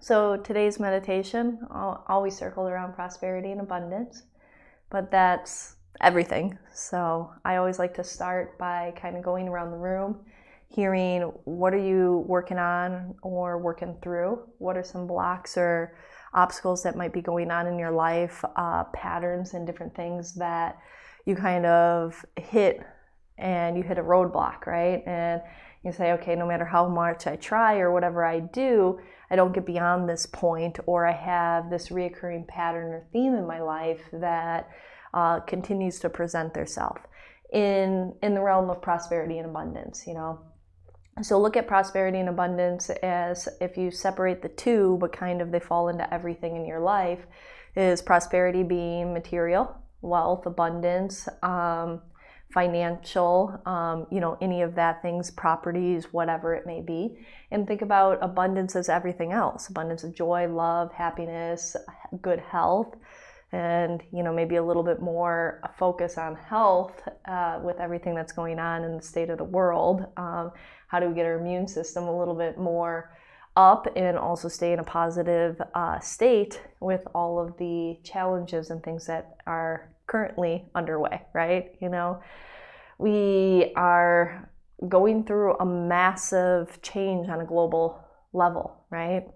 So today's meditation always circled around prosperity and abundance, but that's everything. So I always like to start by kind of going around the room, hearing what are you working on or working through? What are some blocks or obstacles that might be going on in your life, patterns and different things that you kind of hit and you hit a roadblock, right? And you say, okay, no matter how much I try or whatever I do, I don't get beyond this point, or I have this reoccurring pattern or theme in my life that continues to present theirself in the realm of prosperity and abundance, you know. So look at prosperity and abundance as, if you separate the two, but kind of they fall into everything in your life, is prosperity being material, wealth, abundance, financial, any of that things, properties, whatever it may be. And think about abundance as everything else. Abundance of joy, love, happiness, good health, and maybe a little bit more focus on health with everything that's going on in the state of the world. How do we get our immune system a little bit more up and also stay in a positive state with all of the challenges and things that are currently underway, right? We are going through a massive change on a global level, right?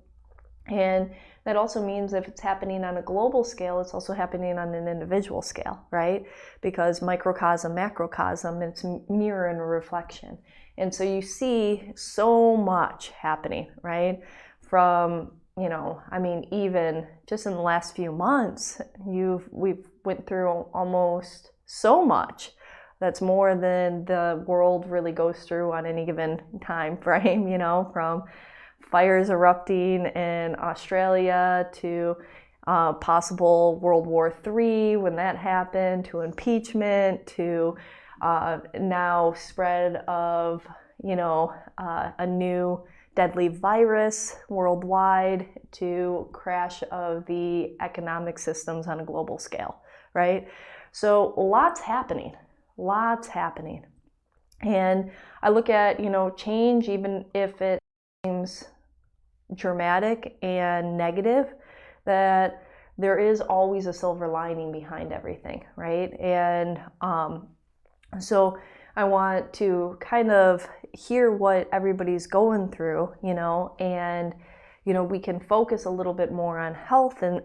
And that also means if it's happening on a global scale, it's also happening on an individual scale, right? Because microcosm, macrocosm, it's mirror and a reflection. And so you see so much happening, right? From, even just in the last few months, we've went through almost so much. That's more than the world really goes through on any given time frame, from fires erupting in Australia to possible World War III when that happened, to impeachment, to now spread of, a new deadly virus worldwide, to crash of the economic systems on a global scale, right? So lots happening. And I look at, change, even if it seems dramatic and negative, that there is always a silver lining behind everything, right? And so I want to kind of hear what everybody's going through, and we can focus a little bit more on health and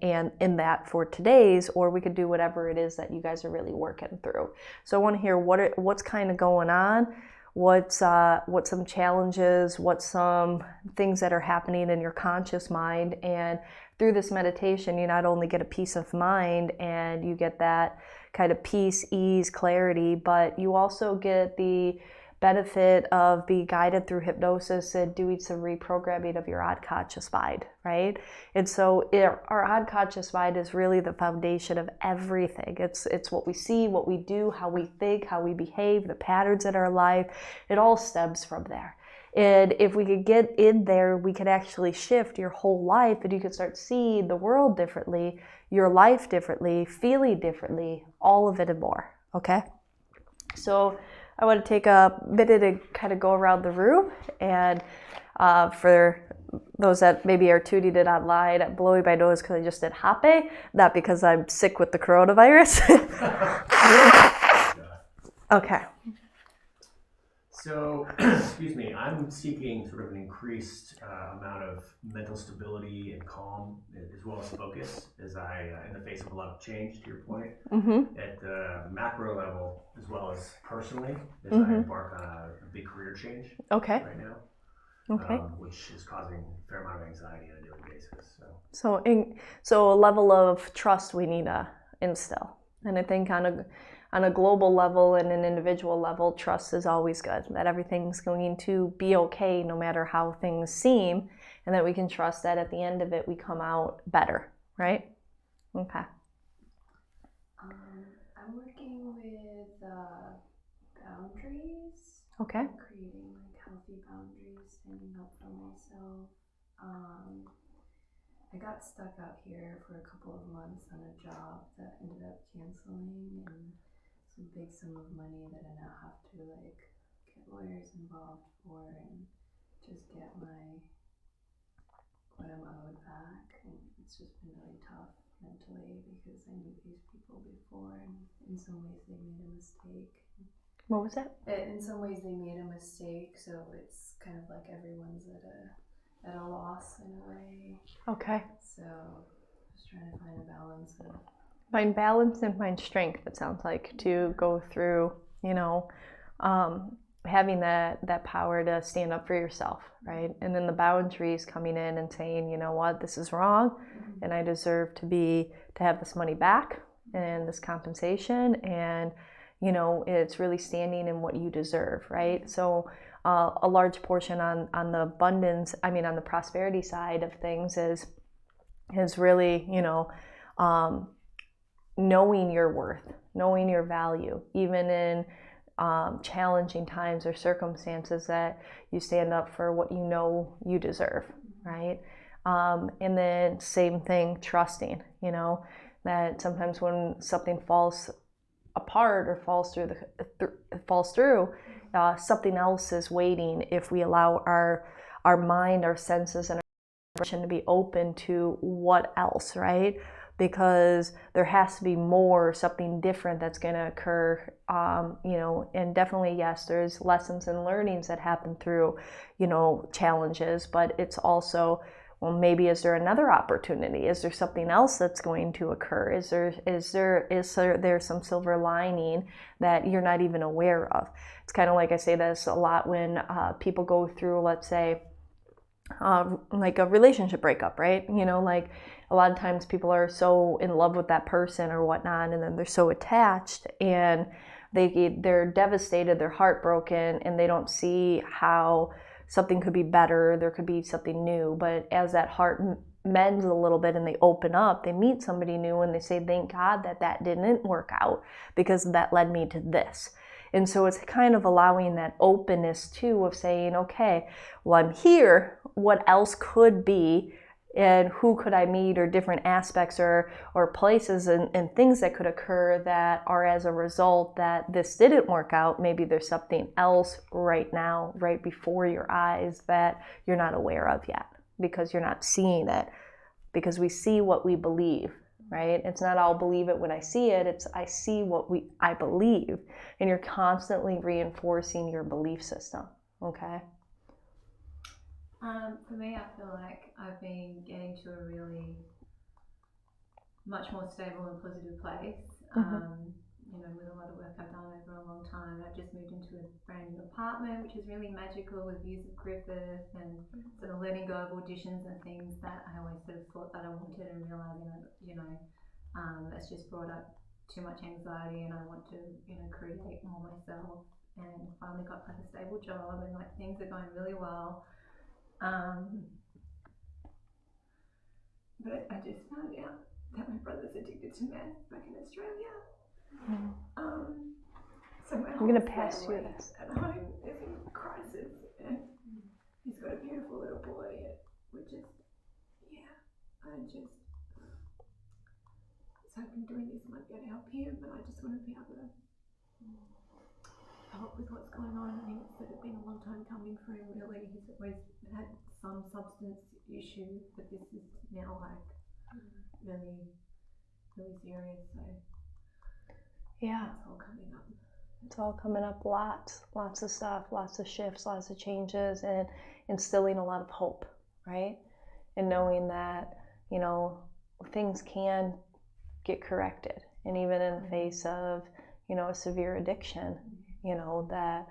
in that for today's, or we could do whatever it is that you guys are really working through. So I want to hear what's kind of going on, what's some challenges, what's some things that are happening in your conscious mind. And through this meditation, you not only get a peace of mind and you get that kind of peace, ease, clarity, but you also get the benefit of being guided through hypnosis and doing some reprogramming of your unconscious mind, right? And so our unconscious mind is really the foundation of everything. It's what we see, what we do, how we think, how we behave, the patterns in our life. It all stems from there. And if we could get in there, we could actually shift your whole life, and you could start seeing the world differently, your life differently, feeling differently, all of it and more, okay? So I want to take a minute and kind of go around the room, and for those that maybe are tuning in online, I'm blowing my nose because I just did hape, not because I'm sick with the coronavirus. Okay. So, excuse me, I'm seeking sort of an increased amount of mental stability and calm, as well as focus, as I, in the face of a lot of change, to your point, at the macro level, as well as personally, as I embark on a big career change right now, which is causing a fair amount of anxiety on a daily basis. So a level of trust we need to instill. And I think on a global level and an individual level, trust is always good, that everything's going to be okay no matter how things seem, and that we can trust that at the end of it we come out better, right? Okay. I'm working with boundaries. Okay. Creating healthy boundaries, standing up for myself. I got stuck out here for a couple of months on a job that ended up canceling, and some big sum of money that I now have to get lawyers involved for, and just get what I'm owed back. And it's just been really tough mentally because I knew these people before, and in some ways they made a mistake. What was that? In some ways they made a mistake, so it's kind of like everyone's at a loss in a way. Okay. So just trying to find a balance of Find balance and find strength, it sounds like, to go through, having that power to stand up for yourself, right? And then the boundaries coming in and saying, you know what, this is wrong, and I deserve to have this money back and this compensation, and it's really standing in what you deserve, right? So a large portion on the abundance, on the prosperity side of things is really, knowing your worth, knowing your value, even in challenging times or circumstances, that you stand up for what you know you deserve, right? And then same thing, trusting, that sometimes when something falls apart or falls through, something else is waiting if we allow our mind, our senses, and our vibration to be open to what else, right? Because there has to be more, something different that's going to occur, and definitely, yes, there's lessons and learnings that happen through, challenges, but it's also, well, maybe is there another opportunity? Is there something else that's going to occur? Is there some silver lining that you're not even aware of? It's kind of like, I say this a lot when people go through, let's say, like a relationship breakup, right? Like a lot of times people are so in love with that person or whatnot, and then they're so attached, and they're devastated, they're heartbroken, and they don't see how something could be better, there could be something new. But as that heart mends a little bit and they open up, they meet somebody new and they say, thank God that didn't work out, because that led me to this. And so it's kind of allowing that openness too, of saying, okay, well, I'm here, what else could be, and who could I meet, or different aspects or places and things that could occur that are as a result that this didn't work out. Maybe there's something else right now, right before your eyes, that you're not aware of yet, because you're not seeing it, because we see what we believe, right? It's not I'll believe it when I see it, it's I see what I believe, and you're constantly reinforcing your belief system, okay? For me, I feel like I've been getting to a really much more stable and positive place. With a lot of work I've done over a long time. I've just moved into a brand new apartment, which is really magical, with views of Griffith, and sort of letting go of auditions and things that I always sort of thought that I wanted, and realizing that, it's just brought up too much anxiety, and I want to, create more myself, and finally got like a stable job, and like things are going really well. But I just found out that my brother's addicted to meth back in Australia. So my I'm gonna pass you this. At home is in crisis, and he's got a beautiful little boy. I was hoping doing this might be able to help him, but I just want to be able to help with what's going on. I think it's sort of been a long time coming for him, really. He's always had some substance issue, but this is now like really, really serious. So yeah, it's all coming up. It's all coming up, lots of stuff, lots of shifts, lots of changes, and instilling a lot of hope, right? And knowing that, things can get corrected. And even in the face of, a severe addiction, that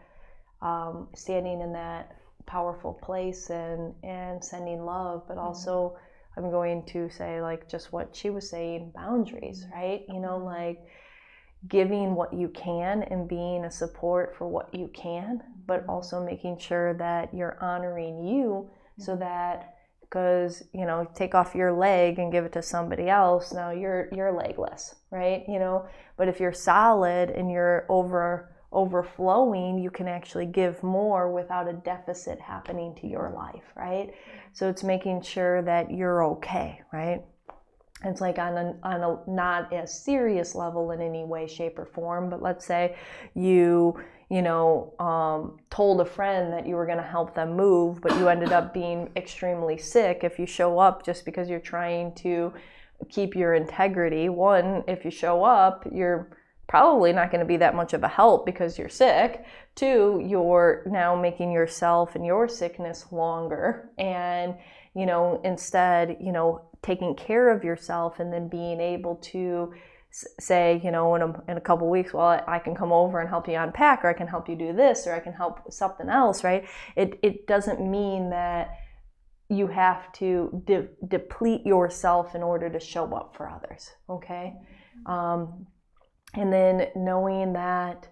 standing in that powerful place and sending love, but also I'm going to say, like, just what she was saying, boundaries, right? Like giving what you can and being a support for what you can, but also making sure that you're honoring you, so that, because take off your leg and give it to somebody else, now you're legless, right? But if you're solid and you're overflowing, you can actually give more without a deficit happening to your life, right? So it's making sure that you're okay, right? It's like on a not as serious level in any way, shape, or form. But let's say you told a friend that you were going to help them move, but you ended up being extremely sick. If you show up just because you're trying to keep your integrity, one, if you show up, you're probably not going to be that much of a help because you're sick. Two, you're now making yourself and your sickness longer. And, instead, taking care of yourself and then being able to say, in a couple weeks, well, I can come over and help you unpack, or I can help you do this, or I can help with something else, right? It doesn't mean that you have to deplete yourself in order to show up for others, okay? And then knowing that,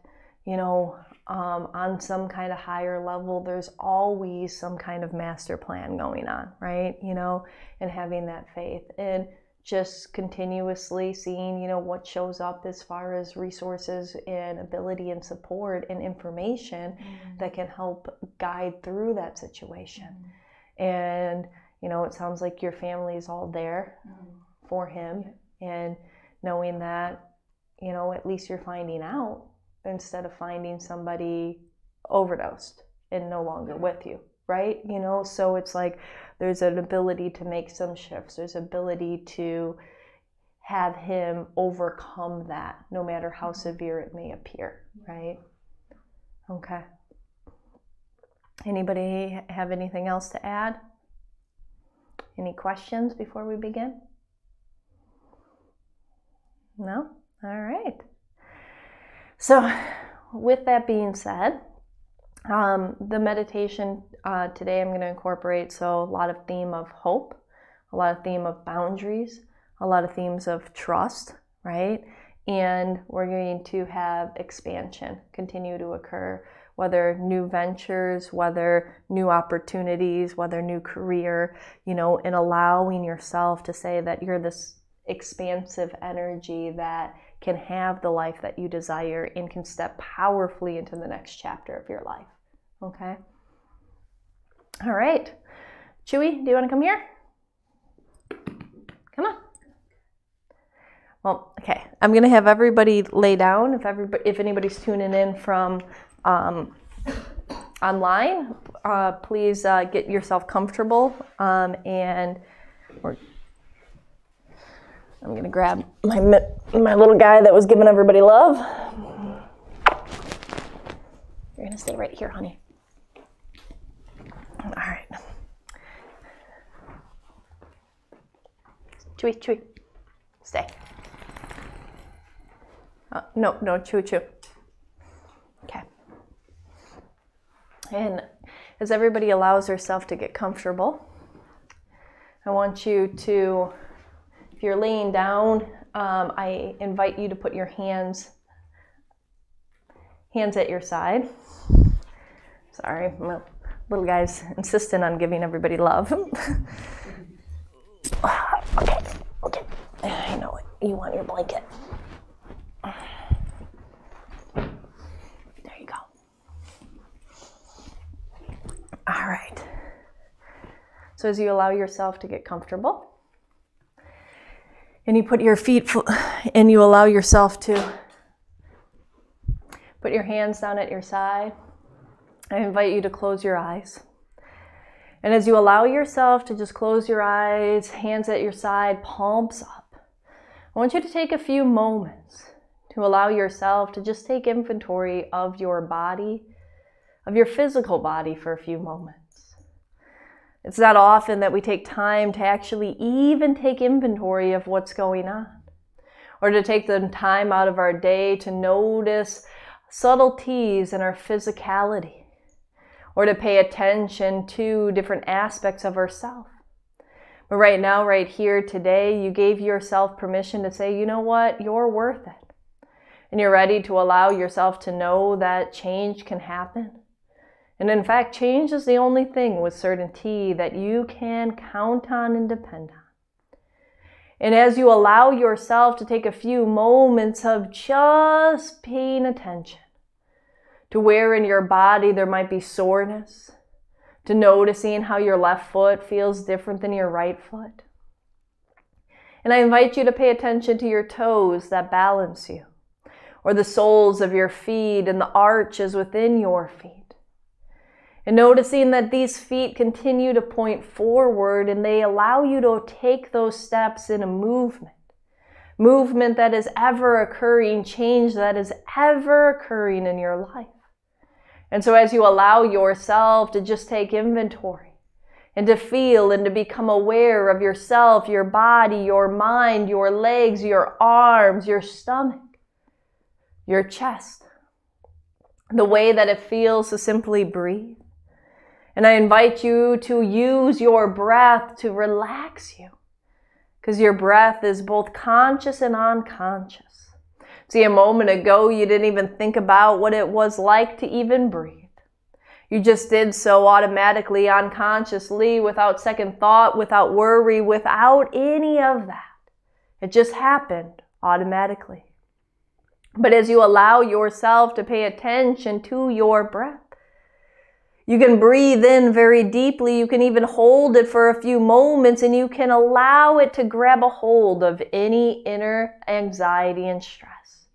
on some kind of higher level, there's always some kind of master plan going on, right? And having that faith and just continuously seeing, what shows up as far as resources and ability and support and information that can help guide through that situation. And, it sounds like your family is all there for him, and knowing that, at least you're finding out instead of finding somebody overdosed and no longer with you, right? So it's like there's an ability to make some shifts. There's ability to have him overcome that, no matter how severe it may appear, right? Okay. Anybody have anything else to add? Any questions before we begin? No? All right. So with that being said, the meditation today I'm going to incorporate a lot of theme of hope, a lot of theme of boundaries, a lot of themes of trust, right? And we're going to have expansion continue to occur, whether new ventures, whether new opportunities, whether new career, and allowing yourself to say that you're this expansive energy that can have the life that you desire and can step powerfully into the next chapter of your life. Okay? All right. Chewy, do you want to come here? Come on. Well, okay. I'm going to have everybody lay down. If anybody's tuning in from online, please get yourself comfortable. And I'm going to grab my little guy that was giving everybody love. You're going to stay right here, honey. All right. Chewy. Stay. No, chew. Okay. And as everybody allows herself to get comfortable, I want you to, if you're laying down, I invite you to put your hands at your side. Sorry, my little guy's insistent on giving everybody love. Okay. I know it. You want your blanket. There you go. All right. So as you allow yourself to get comfortable, and you put your feet, and you allow yourself to put your hands down at your side, I invite you to close your eyes. And as you allow yourself to just close your eyes, hands at your side, palms up, I want you to take a few moments to allow yourself to just take inventory of your body, of your physical body for a few moments. It's not often that we take time to actually even take inventory of what's going on, or to take the time out of our day to notice subtleties in our physicality, or to pay attention to different aspects of ourselves. But right now, right here today, you gave yourself permission to say, you know what, you're worth it. And you're ready to allow yourself to know that change can happen. And in fact, change is the only thing with certainty that you can count on and depend on. And as you allow yourself to take a few moments of just paying attention to where in your body there might be soreness, to noticing how your left foot feels different than your right foot, And I invite you to pay attention to your toes that balance you, or the soles of your feet and the arches within your feet. And noticing that these feet continue to point forward and they allow you to take those steps in a movement. Movement that is ever occurring, change that is ever occurring in your life. And so as you allow yourself to just take inventory, and to feel and to become aware of yourself, your body, your mind, your legs, your arms, your stomach, your chest, the way that it feels to simply breathe. And I invite you to use your breath to relax you, because your breath is both conscious and unconscious. See, a moment ago, you didn't even think about what it was like to even breathe. You just did so automatically, unconsciously, without second thought, without worry, without any of that. It just happened automatically. But as you allow yourself to pay attention to your breath, you can breathe in very deeply. You can even hold it for a few moments, and you can allow it to grab a hold of any inner anxiety and stress.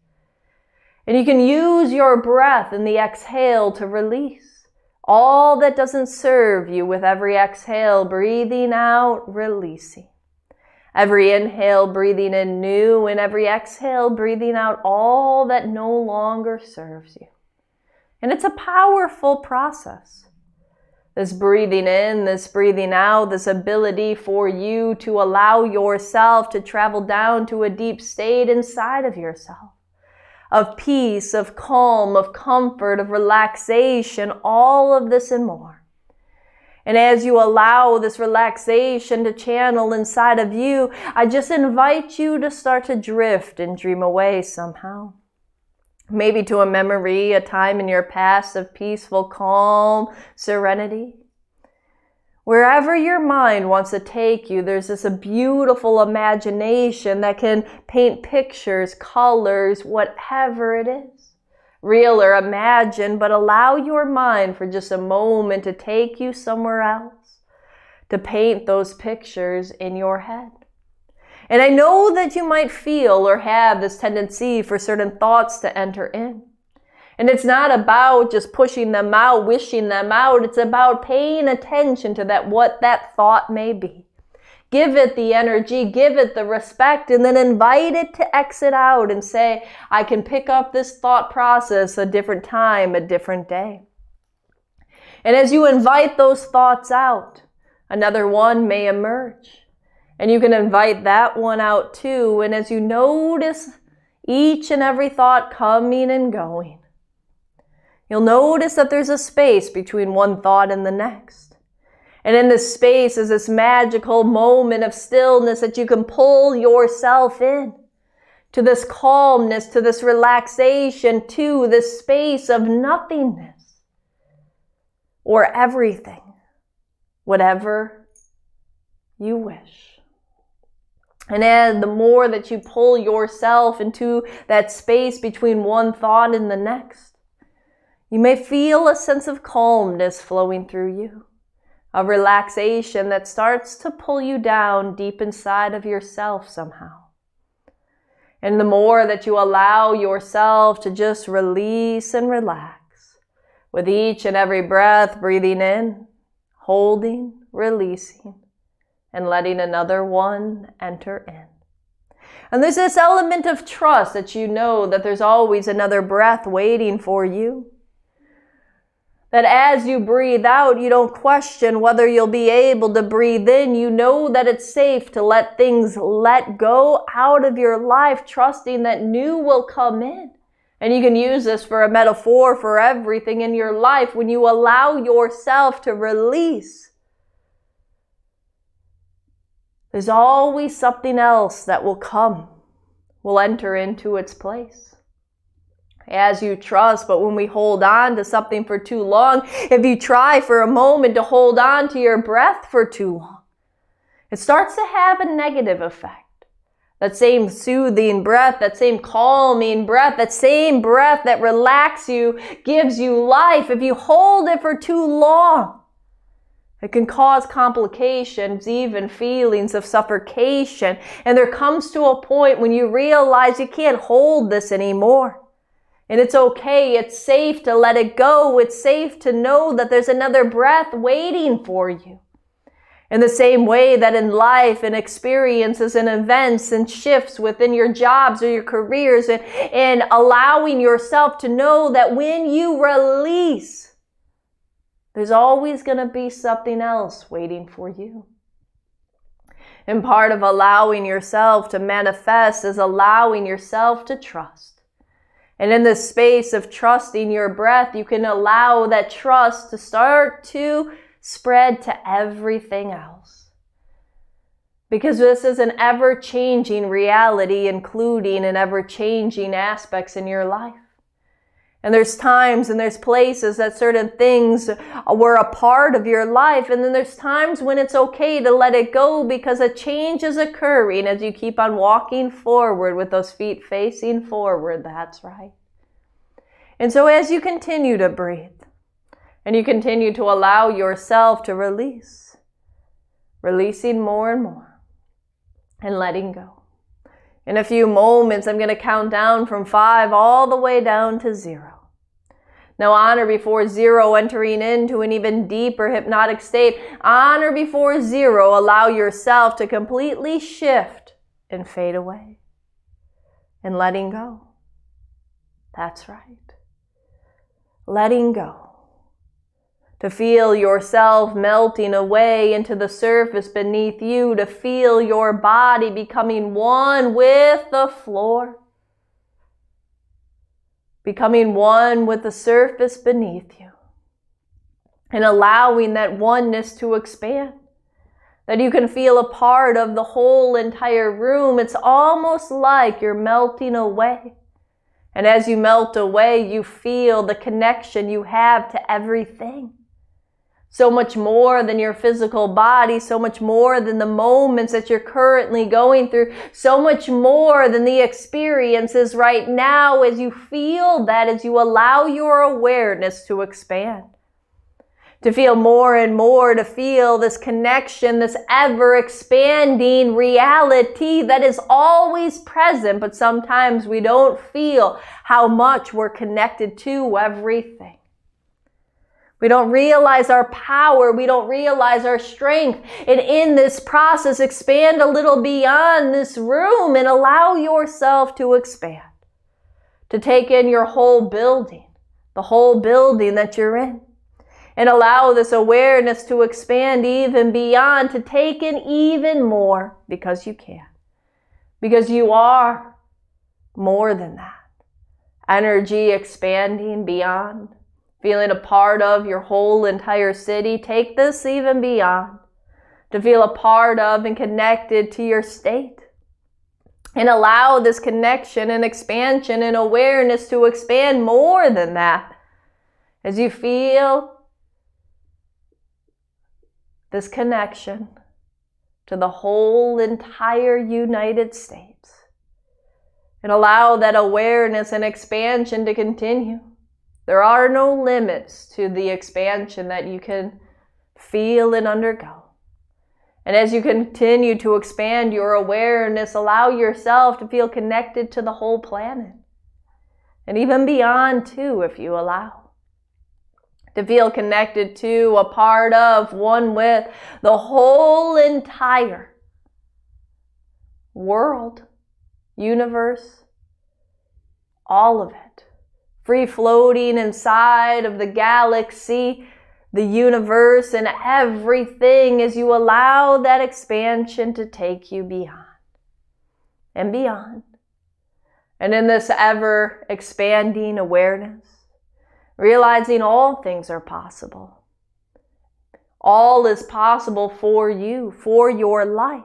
And you can use your breath in the exhale to release all that doesn't serve you with every exhale, breathing out, releasing. Every inhale, breathing in new, and every exhale, breathing out all that no longer serves you. And it's a powerful process. This breathing in, this breathing out, this ability for you to allow yourself to travel down to a deep state inside of yourself. Of peace, of calm, of comfort, of relaxation, all of this and more. And as you allow this relaxation to channel inside of you, I just invite you to start to drift and dream away somehow. Maybe to a memory, a time in your past of peaceful, calm, serenity. Wherever your mind wants to take you, there's this beautiful imagination that can paint pictures, colors, whatever it is. Real or imagined, but allow your mind for just a moment to take you somewhere else, to paint those pictures in your head. And I know that you might feel or have this tendency for certain thoughts to enter in. And it's not about just pushing them out, wishing them out. It's about paying attention to what that thought may be. Give it the energy, give it the respect, and then invite it to exit out and say, I can pick up this thought process a different time, a different day. And as you invite those thoughts out, another one may emerge. And you can invite that one out too. And as you notice each and every thought coming and going, you'll notice that there's a space between one thought and the next. And in this space is this magical moment of stillness that you can pull yourself in to this calmness, to this relaxation, to this space of nothingness or everything, whatever you wish. And as the more that you pull yourself into that space between one thought and the next, you may feel a sense of calmness flowing through you, a relaxation that starts to pull you down deep inside of yourself somehow. And the more that you allow yourself to just release and relax, with each and every breath, breathing in, holding, releasing, and letting another one enter in. And there's this element of trust that you know that there's always another breath waiting for you. That as you breathe out, you don't question whether you'll be able to breathe in. You know that it's safe to let things let go out of your life, trusting that new will come in. And you can use this for a metaphor for everything in your life. When you allow yourself to release, there's always something else that will come, will enter into its place. As you trust, but when we hold on to something for too long, if you try for a moment to hold on to your breath for too long, it starts to have a negative effect. That same soothing breath, that same calming breath, that same breath that relaxes you, gives you life. If you hold it for too long, It can cause complications, even feelings of suffocation. And there comes to a point when you realize you can't hold this anymore. And it's okay. It's safe to let it go. It's safe to know that there's another breath waiting for you. In the same way that in life and experiences and events and shifts within your jobs or your careers, and allowing yourself to know that when you release, there's always going to be something else waiting for you. And part of allowing yourself to manifest is allowing yourself to trust. And in this space of trusting your breath, you can allow that trust to start to spread to everything else. Because this is an ever-changing reality, including an ever-changing aspects in your life. And there's times and there's places that certain things were a part of your life. And then there's times when it's okay to let it go because a change is occurring as you keep on walking forward with those feet facing forward. That's right. And so as you continue to breathe and you continue to allow yourself to release, releasing more and more and letting go. In a few moments, I'm going to count down from 5 all the way down to 0. Now, honor before 0, entering into an even deeper hypnotic state. Honor before 0, allow yourself to completely shift and fade away. And letting go. That's right. Letting go. To feel yourself melting away into the surface beneath you, to feel your body becoming one with the floor, becoming one with the surface beneath you, and allowing that oneness to expand, that you can feel a part of the whole entire room. It's almost like you're melting away. And as you melt away, you feel the connection you have to everything. So much more than your physical body, so much more than the moments that you're currently going through, so much more than the experiences right now as you feel that, as you allow your awareness to expand. To feel more and more, to feel this connection, this ever-expanding reality that is always present, but sometimes we don't feel how much we're connected to everything. We don't realize our power. We don't realize our strength. And in this process, expand a little beyond this room and allow yourself to expand. To take in your whole building, the whole building that you're in. And allow this awareness to expand even beyond, to take in even more because you can. Because you are more than that. Energy expanding beyond. Feeling a part of your whole entire city. Take this even beyond. To feel a part of and connected to your state. And allow this connection and expansion and awareness to expand more than that. As you feel this connection to the whole entire United States. And allow that awareness and expansion to continue. There are no limits to the expansion that you can feel and undergo. And as you continue to expand your awareness, allow yourself to feel connected to the whole planet. And even beyond too, if you allow. To feel connected to, a part of, one with the whole entire world, universe, all of it. Free floating inside of the galaxy, the universe, and everything as you allow that expansion to take you beyond and beyond. And in this ever expanding awareness, realizing all things are possible. All is possible for you, for your life.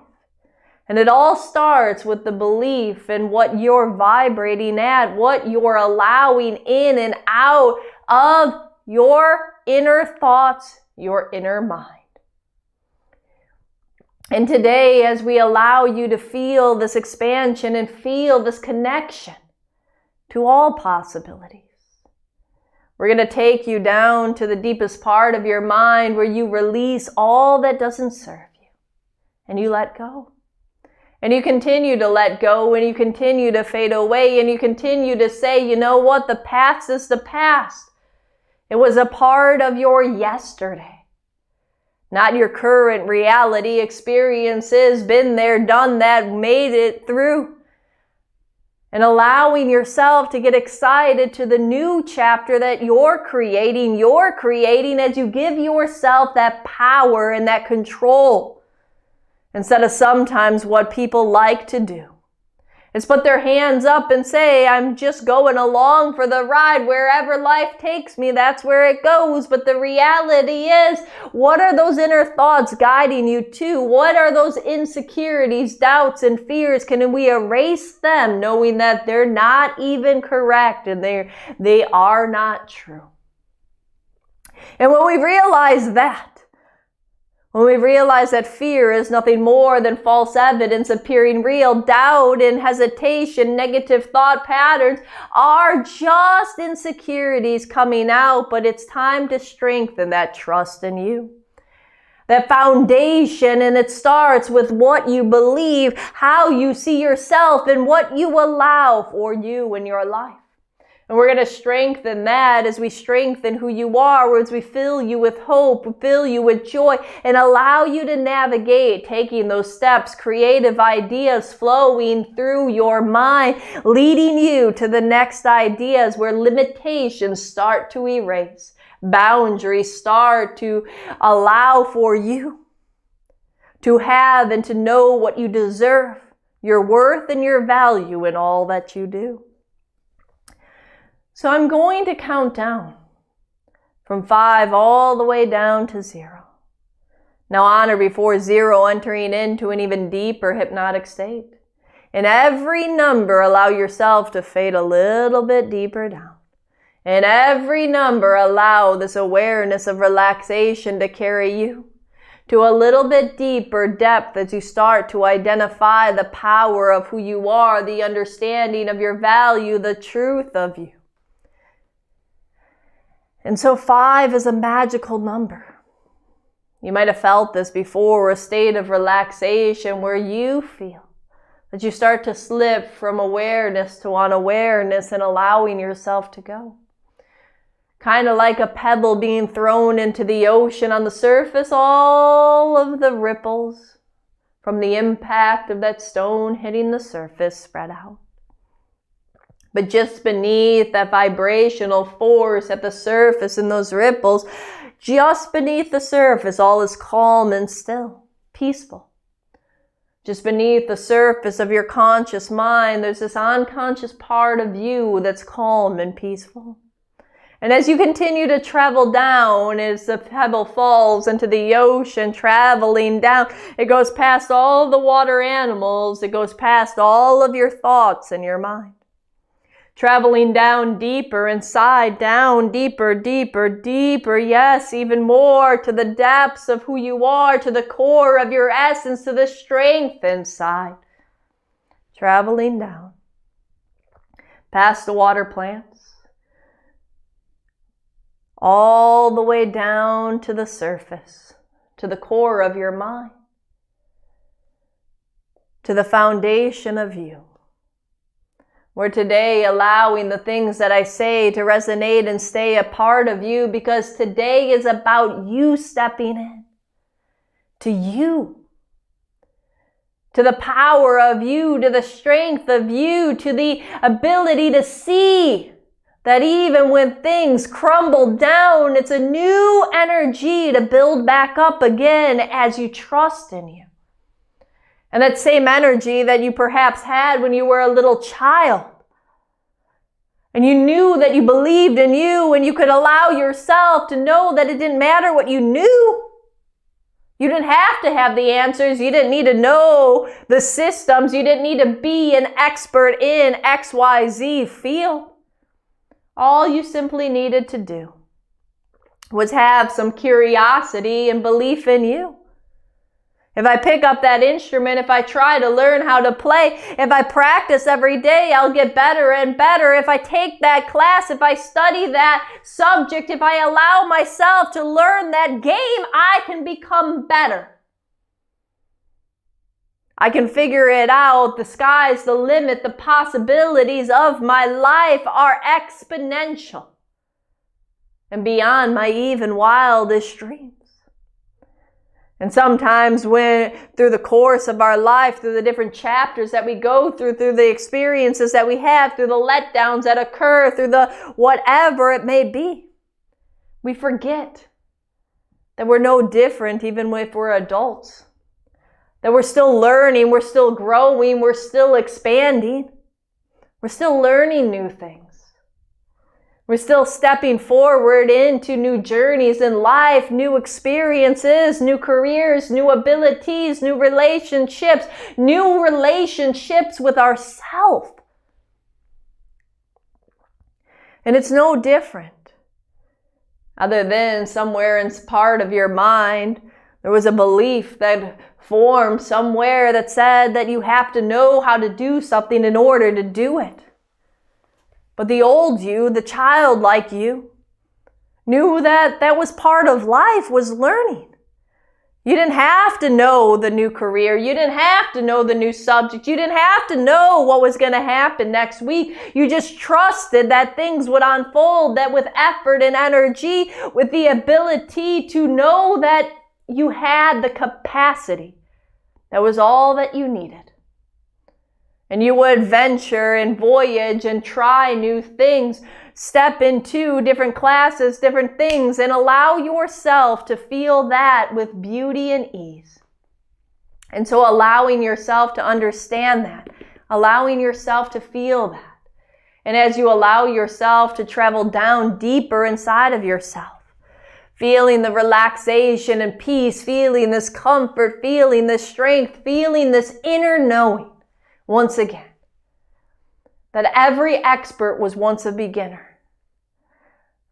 And it all starts with the belief in what you're vibrating at, what you're allowing in and out of your inner thoughts, your inner mind. And today, as we allow you to feel this expansion and feel this connection to all possibilities, We're going to take you down to the deepest part of your mind where you release all that doesn't serve you. And you let go. And you continue to let go, and you continue to fade away, and you continue to say, you know what? The past is the past. It was a part of your yesterday, not your current reality. Experiences, been there, done that, made it through. And allowing yourself to get excited to the new chapter that you're creating as you give yourself that power and that control. Instead of sometimes what people like to do is put their hands up and say, I'm just going along for the ride. Wherever life takes me, that's where it goes. But the reality is, what are those inner thoughts guiding you to? What are those insecurities, doubts, and fears? Can we erase them knowing that they're not even correct and they are not true? And when we realize that, when we realize that fear is nothing more than false evidence appearing real, doubt and hesitation, negative thought patterns are just insecurities coming out, but it's time to strengthen that trust in you. That foundation, and it starts with what you believe, how you see yourself, and what you allow for you in your life. And we're going to strengthen that as we strengthen who you are, as we fill you with hope, fill you with joy, and allow you to navigate, taking those steps, creative ideas flowing through your mind, leading you to the next ideas where limitations start to erase, boundaries start to allow for you to have and to know what you deserve, your worth and your value in all that you do. So I'm going to count down from 5 all the way down to 0. Now on or before 0, entering into an even deeper hypnotic state. In every number, allow yourself to fade a little bit deeper down. In every number, allow this awareness of relaxation to carry you to a little bit deeper depth as you start to identify the power of who you are, the understanding of your value, the truth of you. And so 5 is a magical number. You might have felt this before, a state of relaxation where you feel that you start to slip from awareness to unawareness and allowing yourself to go. Kind of like a pebble being thrown into the ocean. On the surface, all of the ripples from the impact of that stone hitting the surface spread out. But just beneath that vibrational force at the surface and those ripples, just beneath the surface, all is calm and still, peaceful. Just beneath the surface of your conscious mind, there's this unconscious part of you that's calm and peaceful. And as you continue to travel down, as the pebble falls into the ocean, traveling down, it goes past all the water animals, it goes past all of your thoughts in your mind. Traveling down deeper inside, down deeper, deeper, deeper, yes, even more to the depths of who you are, to the core of your essence, to the strength inside. Traveling down, past the water plants, all the way down to the surface, to the core of your mind, to the foundation of you. We're today allowing the things that I say to resonate and stay a part of you, because today is about you stepping in to you, to the power of you, to the strength of you, to the ability to see that even when things crumble down, it's a new energy to build back up again as you trust in you. And that same energy that you perhaps had when you were a little child. And you knew that you believed in you, and you could allow yourself to know that it didn't matter what you knew. You didn't have to have the answers. You didn't need to know the systems. You didn't need to be an expert in XYZ field. All you simply needed to do was have some curiosity and belief in you. If I pick up that instrument, if I try to learn how to play, if I practice every day, I'll get better and better. If I take that class, if I study that subject, if I allow myself to learn that game, I can become better. I can figure it out. The sky's the limit. The possibilities of my life are exponential and beyond my even wildest dreams. And sometimes when through the course of our life, through the different chapters that we go through the experiences that we have, through the letdowns that occur, through the whatever it may be, we forget that we're no different even if we're adults. That we're still learning, we're still growing, we're still expanding. We're still learning new things. We're still stepping forward into new journeys in life, new experiences, new careers, new abilities, new relationships with ourselves. And it's no different. Other than somewhere in part of your mind, there was a belief that formed somewhere that said that you have to know how to do something in order to do it. But the old you, the childlike you, knew that that was part of life, was learning. You didn't have to know the new career. You didn't have to know the new subject. You didn't have to know what was going to happen next week. You just trusted that things would unfold, that with effort and energy, with the ability to know that you had the capacity. That was all that you needed. And you would venture and voyage and try new things, step into different classes, different things, and allow yourself to feel that with beauty and ease. And so allowing yourself to understand that, allowing yourself to feel that. And as you allow yourself to travel down deeper inside of yourself, feeling the relaxation and peace, feeling this comfort, feeling this strength, feeling this inner knowing, once again, that every expert was once a beginner.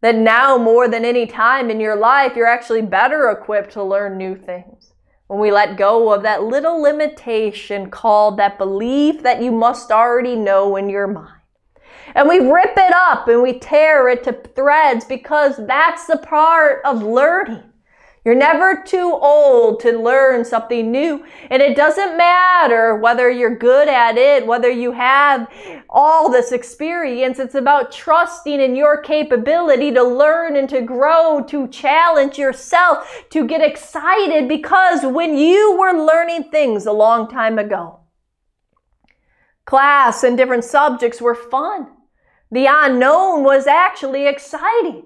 That now more than any time in your life, you're actually better equipped to learn new things. When we let go of that little limitation called that belief that you must already know in your mind. And we rip it up and we tear it to threads because that's the part of learning. You're never too old to learn something new. And it doesn't matter whether you're good at it, whether you have all this experience. It's about trusting in your capability to learn and to grow, to challenge yourself, to get excited. Because when you were learning things a long time ago, class and different subjects were fun. The unknown was actually exciting.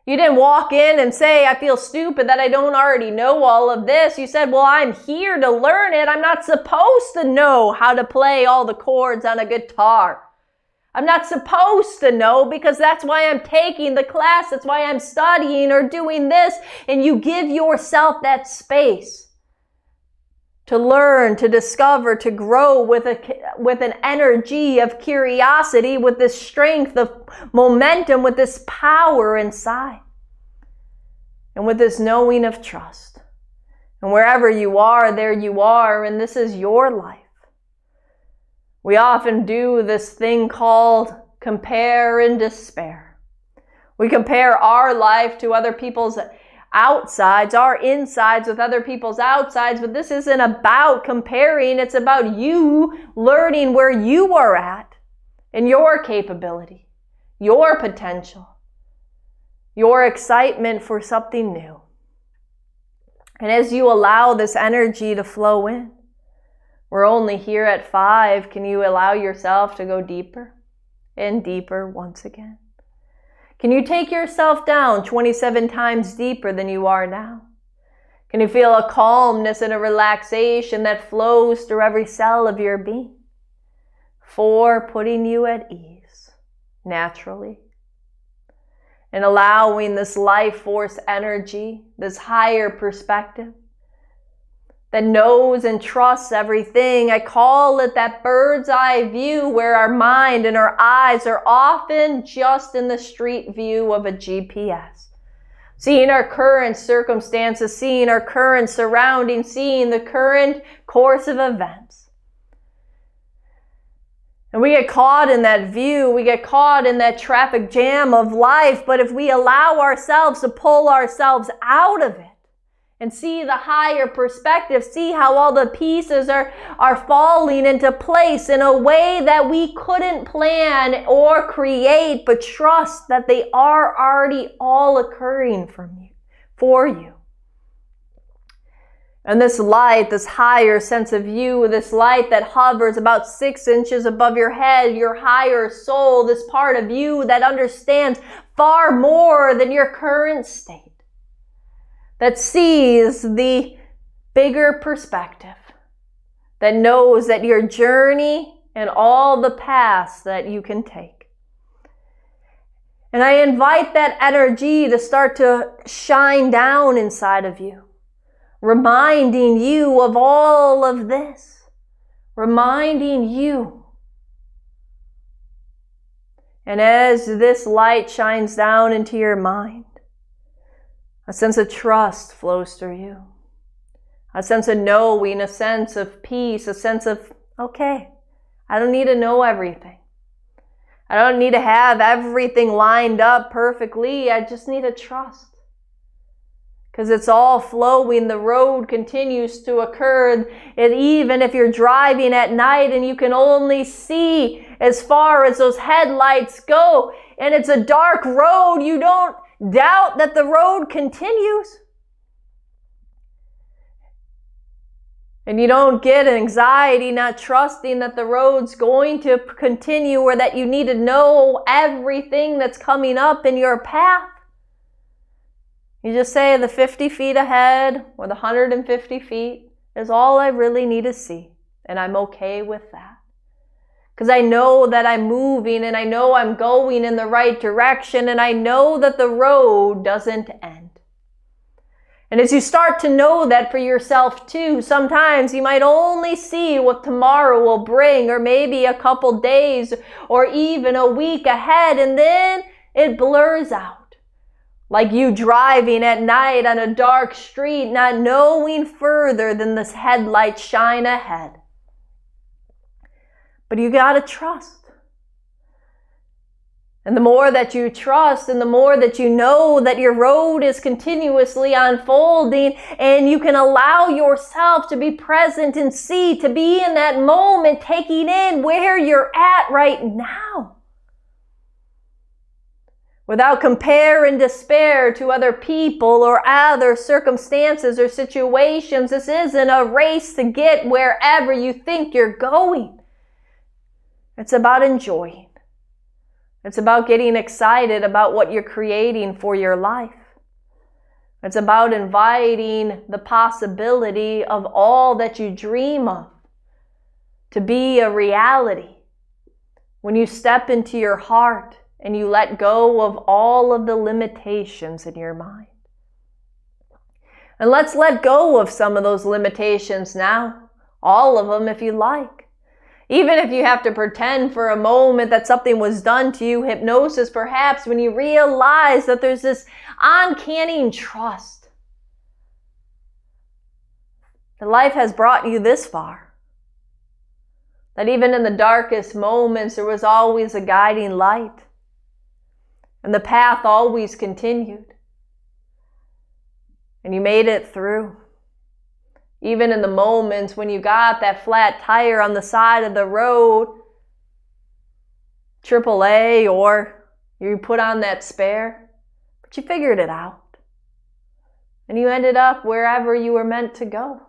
You didn't walk in and say, I feel stupid that I don't already know all of this. You said, well, I'm here to learn it. I'm not supposed to know how to play all the chords on a guitar. I'm not supposed to know because that's why I'm taking the class. That's why I'm studying or doing this. And you give yourself that space to learn, to discover, to grow with an energy of curiosity, with this strength of momentum, with this power inside, and with this knowing of trust. And wherever you are, there you are, and this is your life. We often do this thing called compare and despair. We compare our life to other people's outsides, our insides with other people's outsides, but this isn't about comparing. It's about you learning where you are at and your capability, your potential, your excitement for something new. And as you allow this energy to flow in, we're only here at 5. Can you allow yourself to go deeper and deeper once again? Can you take yourself down 27 times deeper than you are now? Can you feel a calmness and a relaxation that flows through every cell of your being? 4, putting you at ease, naturally. And allowing this life force energy, this higher perspective that knows and trusts everything. I call it that bird's eye view where our mind and our eyes are often just in the street view of a GPS. seeing our current circumstances, seeing our current surroundings, seeing the current course of events. And we get caught in that view, we get caught in that traffic jam of life, but if we allow ourselves to pull ourselves out of it and see the higher perspective, see how all the pieces are falling into place in a way that we couldn't plan or create, but trust that they are already all occurring for you. And this light, this higher sense of you, this light that hovers about 6 inches above your head, your higher soul, this part of you that understands far more than your current state, that sees the bigger perspective, that knows that your journey and all the paths that you can take. And I invite that energy to start to shine down inside of you, reminding you of all of this, reminding you. And as this light shines down into your mind, a sense of trust flows through you, a sense of knowing, a sense of peace, a sense of, okay, I don't need to know everything. I don't need to have everything lined up perfectly. I just need to trust. Because it's all flowing, the road continues to occur. And even if you're driving at night and you can only see as far as those headlights go, and it's a dark road, you don't doubt that the road continues. And you don't get anxiety not trusting that the road's going to continue or that you need to know everything that's coming up in your path. You just say the 50 feet ahead or the 150 feet is all I really need to see. And I'm okay with that. Because I know that I'm moving and I know I'm going in the right direction and I know that the road doesn't end. And as you start to know that for yourself too, sometimes you might only see what tomorrow will bring or maybe a couple days or even a week ahead, and then it blurs out. Like you driving at night on a dark street, not knowing further than this headlight shine ahead. But you gotta trust. And the more that you trust and the more that you know that your road is continuously unfolding and you can allow yourself to be present and see, to be in that moment, taking in where you're at right now. Without compare and despair to other people or other circumstances or situations. This isn't a race to get wherever you think you're going. It's about enjoying. It's about getting excited about what you're creating for your life. It's about inviting the possibility of all that you dream of to be a reality. When you step into your heart and you let go of all of the limitations in your mind. And let's let go of some of those limitations now. All of them if you like. Even if you have to pretend for a moment that something was done to you, hypnosis perhaps, when you realize that there's this uncanny trust. That life has brought you this far. That even in the darkest moments there was always a guiding light. And the path always continued. And you made it through. Even in the moments when you got that flat tire on the side of the road, AAA, or you put on that spare, but you figured it out. And you ended up wherever you were meant to go.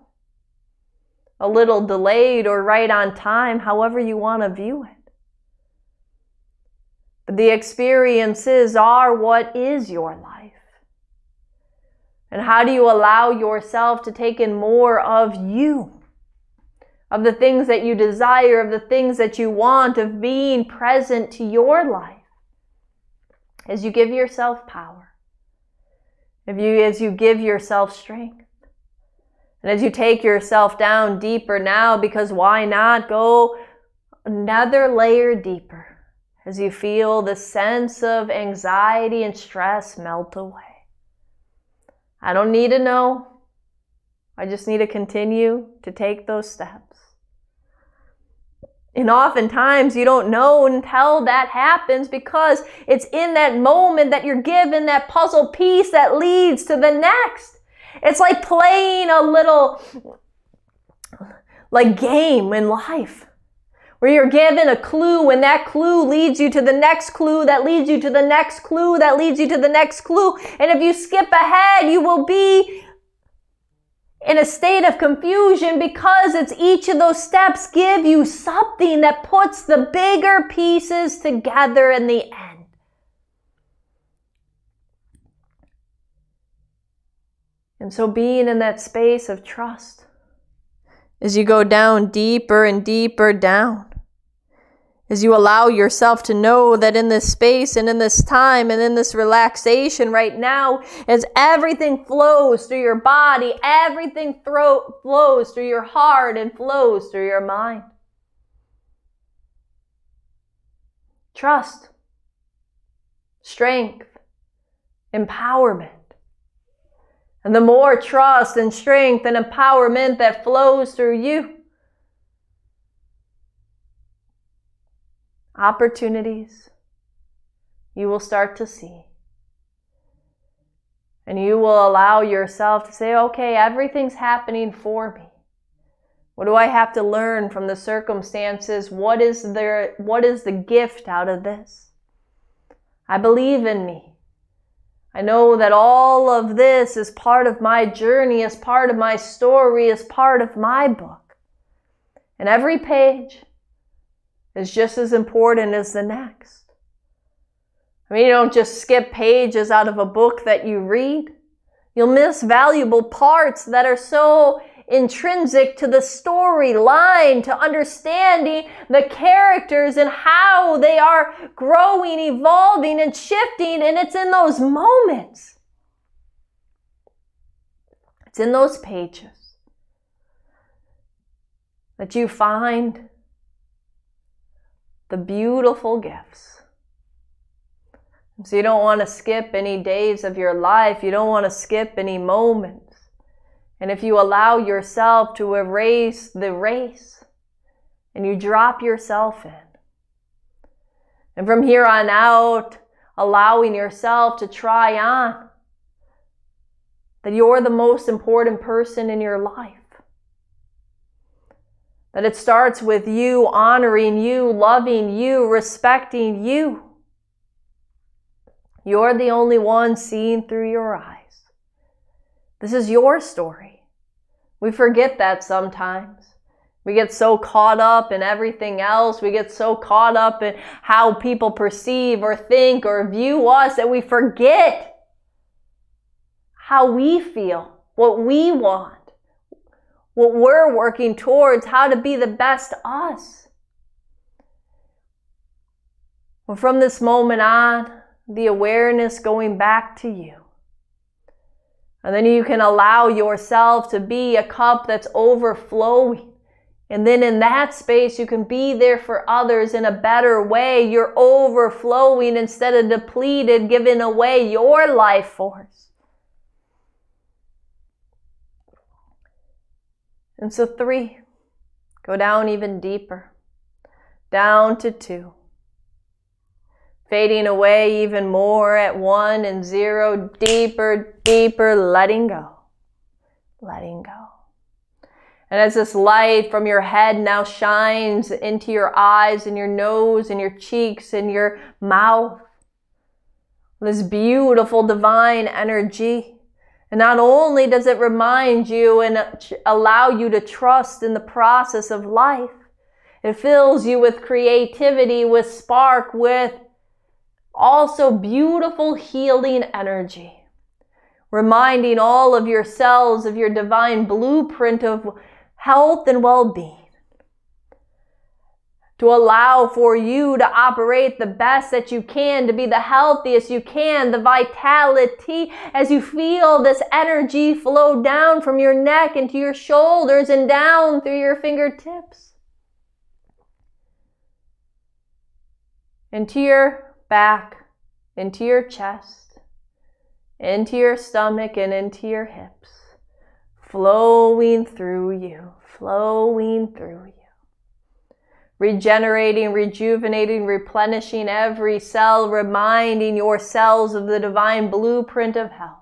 A little delayed or right on time, however you want to view it. But the experiences are what is your life. And how do you allow yourself to take in more of you? Of the things that you desire, of the things that you want, of being present to your life. As you give yourself power. As you give yourself strength. And as you take yourself down deeper now, because why not go another layer deeper? As you feel the sense of anxiety and stress melt away. I don't need to know. I just need to continue to take those steps. And oftentimes you don't know until that happens, because it's in that moment that you're given that puzzle piece that leads to the next. It's like playing a little game in life, where you're given a clue and that clue leads you to the next clue that leads you to the next clue that leads you to the next clue. And if you skip ahead, you will be in a state of confusion, because it's each of those steps give you something that puts the bigger pieces together in the end. And so being in that space of trust, as you go down deeper and deeper down, as you allow yourself to know that in this space and in this time and in this relaxation right now, as everything flows through your body, everything flows through your heart and flows through your mind. Trust, strength, empowerment. And the more trust and strength and empowerment that flows through you, opportunities you will start to see. And you will allow yourself to say, okay, everything's happening for me. What do I have to learn from the circumstances? What is the gift out of this? I believe in me. I know that all of this is part of my journey, is part of my story, is part of my book. And every page is just as important as the next. I mean, you don't just skip pages out of a book that you read. You'll miss valuable parts that are so intrinsic to the storyline, to understanding the characters and how they are growing, evolving, and shifting. And it's in those moments. It's in those pages that you find the beautiful gifts. So you don't want to skip any days of your life. You don't want to skip any moments. And if you allow yourself to erase the race and you drop yourself in, and from here on out, allowing yourself to try on that you're the most important person in your life. That it starts with you honoring you, loving you, respecting you. You're the only one seeing through your eyes. This is your story. We forget that sometimes. We get so caught up in everything else. We get so caught up in how people perceive or think or view us that we forget how we feel, what we want, what we're working towards, how to be the best us. Well, from this moment on, the awareness going back to you. And then you can allow yourself to be a cup that's overflowing. And then in that space, you can be there for others in a better way. You're overflowing instead of depleted, giving away your life force. And so 3, go down even deeper, down to 2. Fading away even more at 1 and 0, deeper, deeper, letting go, letting go. And as this light from your head now shines into your eyes and your nose and your cheeks and your mouth, this beautiful divine energy. And not only does it remind you and allow you to trust in the process of life, it fills you with creativity, with spark, with also beautiful healing energy. Reminding all of your cells of your divine blueprint of health and well-being. To allow for you to operate the best that you can, to be the healthiest you can, the vitality as you feel this energy flow down from your neck into your shoulders and down through your fingertips. Into your back, into your chest, into your stomach and into your hips, flowing through you, flowing through you. Regenerating, rejuvenating, replenishing every cell, reminding your cells of the divine blueprint of health.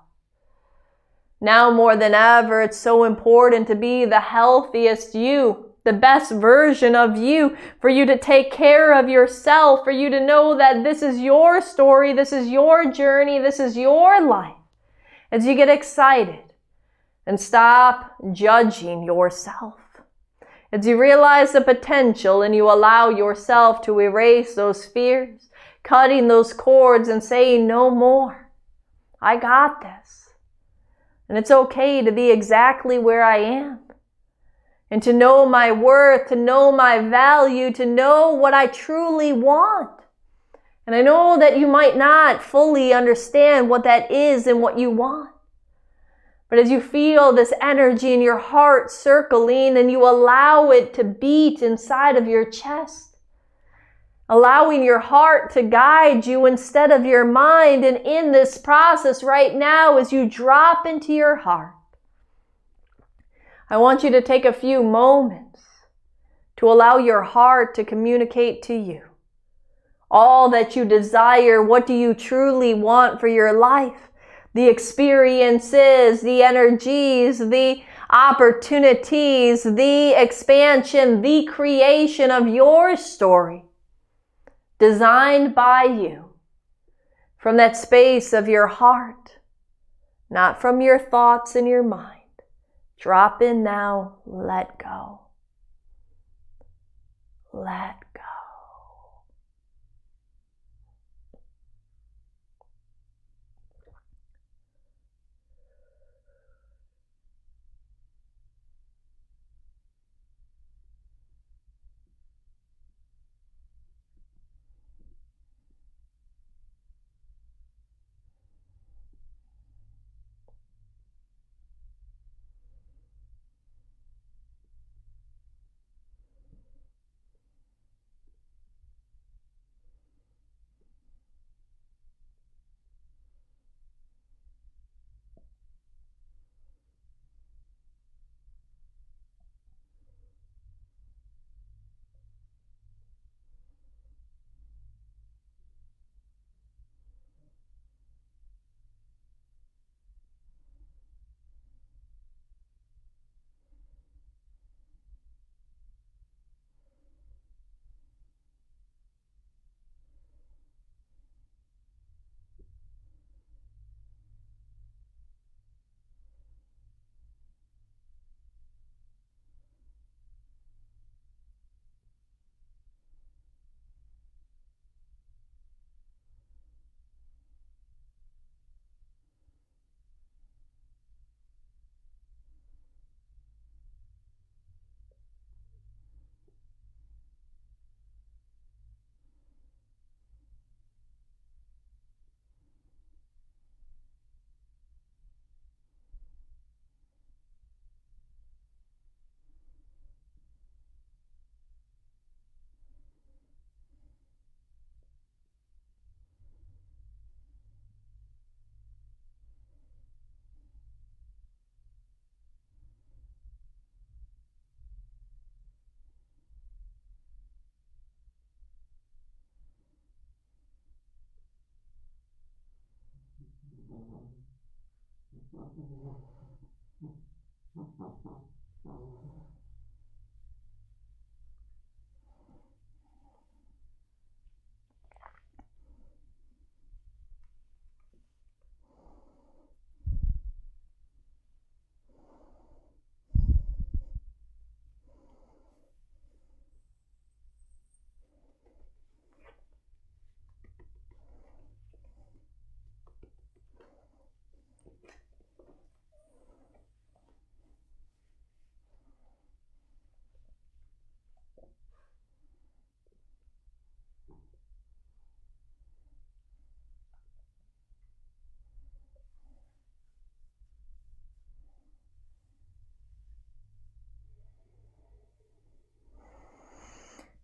Now more than ever, it's so important to be the healthiest you, the best version of you, for you to take care of yourself, for you to know that this is your story, this is your journey, this is your life. As you get excited and stop judging yourself. As you realize the potential and you allow yourself to erase those fears, cutting those cords and saying no more. I got this. And it's okay to be exactly where I am. And to know my worth, to know my value, to know what I truly want. And I know that you might not fully understand what that is and what you want. But as you feel this energy in your heart circling and you allow it to beat inside of your chest, allowing your heart to guide you instead of your mind, and in this process right now as you drop into your heart, I want you to take a few moments to allow your heart to communicate to you all that you desire. What do you truly want for your life? The experiences, the energies, the opportunities, the expansion, the creation of your story, designed by you, from that space of your heart, not from your thoughts and your mind. Drop in now, let go. Let go.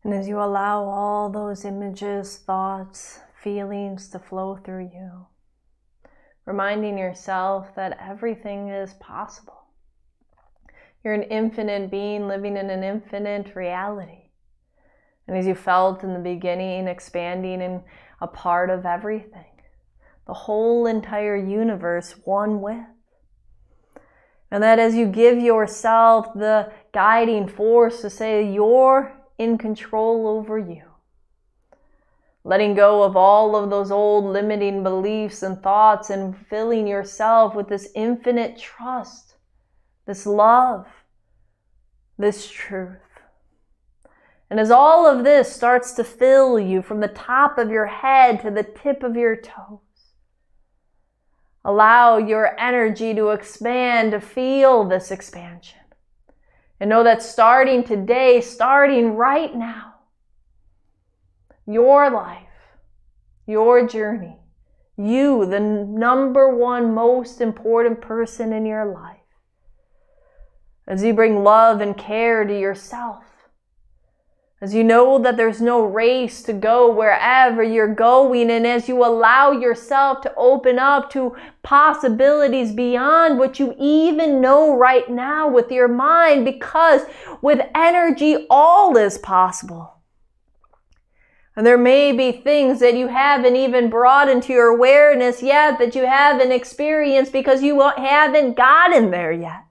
And as you allow all those images, thoughts, feelings to flow through you, reminding yourself that everything is possible. You're an infinite being living in an infinite reality. And as you felt in the beginning, expanding and a part of everything, the whole entire universe one with. And that as you give yourself the guiding force to say you're in control over you, letting go of all of those old limiting beliefs and thoughts and filling yourself with this infinite trust, this love, this truth. And as all of this starts to fill you from the top of your head to the tip of your toes, allow your energy to expand, to feel this expansion. And know that starting today, starting right now, your life, your journey, you, the number one most important person in your life, as you bring love and care to yourself, as you know that there's no race to go wherever you're going, and as you allow yourself to open up to possibilities beyond what you even know right now with your mind, because with energy, all is possible. And there may be things that you haven't even brought into your awareness yet, that you haven't experienced because you haven't gotten there yet.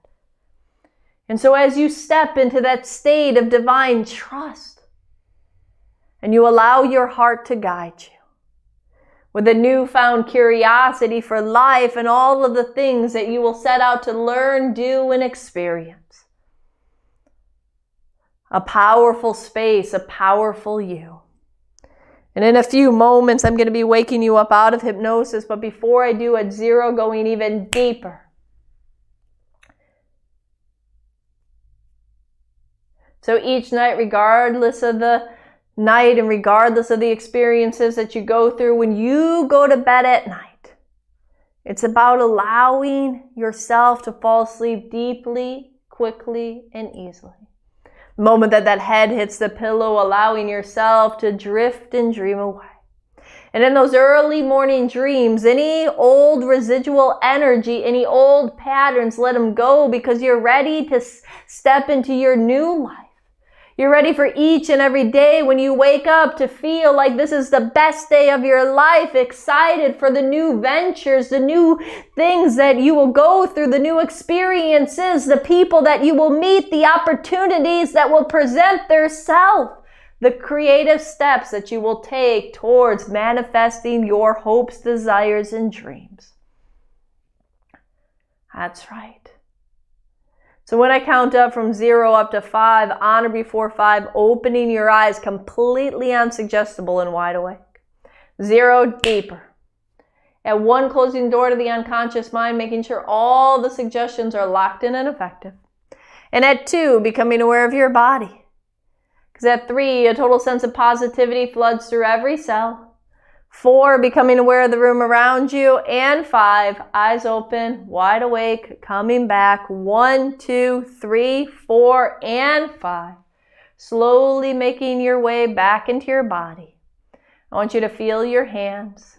And so as you step into that state of divine trust, and you allow your heart to guide you with a newfound curiosity for life and all of the things that you will set out to learn, do, and experience. A powerful space, a powerful you. And in a few moments, I'm going to be waking you up out of hypnosis, but before I do, at 0, going even deeper. So each night, regardless of the night and regardless of the experiences that you go through, when you go to bed at night, it's about allowing yourself to fall asleep deeply, quickly, and easily. The moment that head hits the pillow, allowing yourself to drift and dream away. And in those early morning dreams, any old residual energy, any old patterns, let them go, because you're ready to step into your new life. You're ready for each and every day when you wake up to feel like this is the best day of your life, excited for the new ventures, the new things that you will go through, the new experiences, the people that you will meet, the opportunities that will present themselves, the creative steps that you will take towards manifesting your hopes, desires, and dreams. That's right. So when I count up from 0 up to 5, on or before 5, opening your eyes completely unsuggestible and wide awake. 0, deeper. At 1, closing the door to the unconscious mind, making sure all the suggestions are locked in and effective. And at 2, becoming aware of your body. Because at 3, a total sense of positivity floods through every cell. 4, becoming aware of the room around you. And 5, eyes open, wide awake, coming back. 1, 2, 3, 4, and 5. Slowly making your way back into your body. I want you to feel your hands.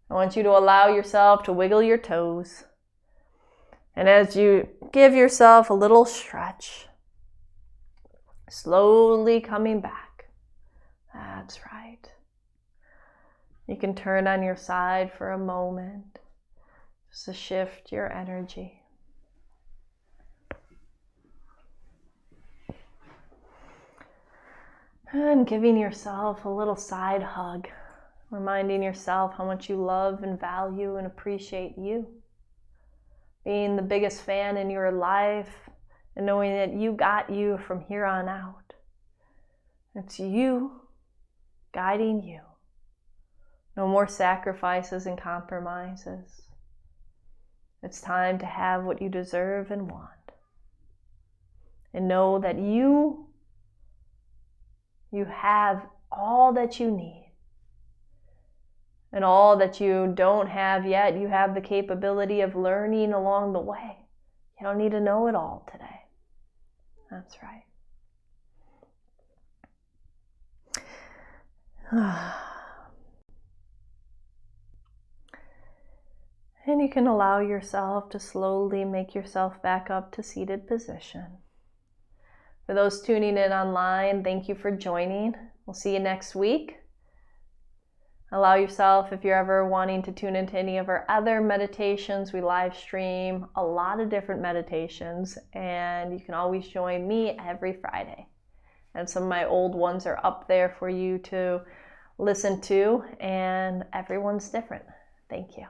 I want you to allow yourself to wiggle your toes. And as you give yourself a little stretch, slowly coming back. That's right. You can turn on your side for a moment, just to shift your energy. And giving yourself a little side hug, reminding yourself how much you love and value and appreciate you. Being the biggest fan in your life and knowing that you got you from here on out. It's you guiding you. No more sacrifices and compromises. It's time to have what you deserve and want. And know that you have all that you need. And all that you don't have yet, you have the capability of learning along the way. You don't need to know it all today. That's right. And you can allow yourself to slowly make yourself back up to seated position. For those tuning in online, thank you for joining. We'll see you next week. Allow yourself, if you're ever wanting to tune into any of our other meditations, we live stream a lot of different meditations, and you can always join me every Friday. And some of my old ones are up there for you to listen to, and everyone's different. Thank you.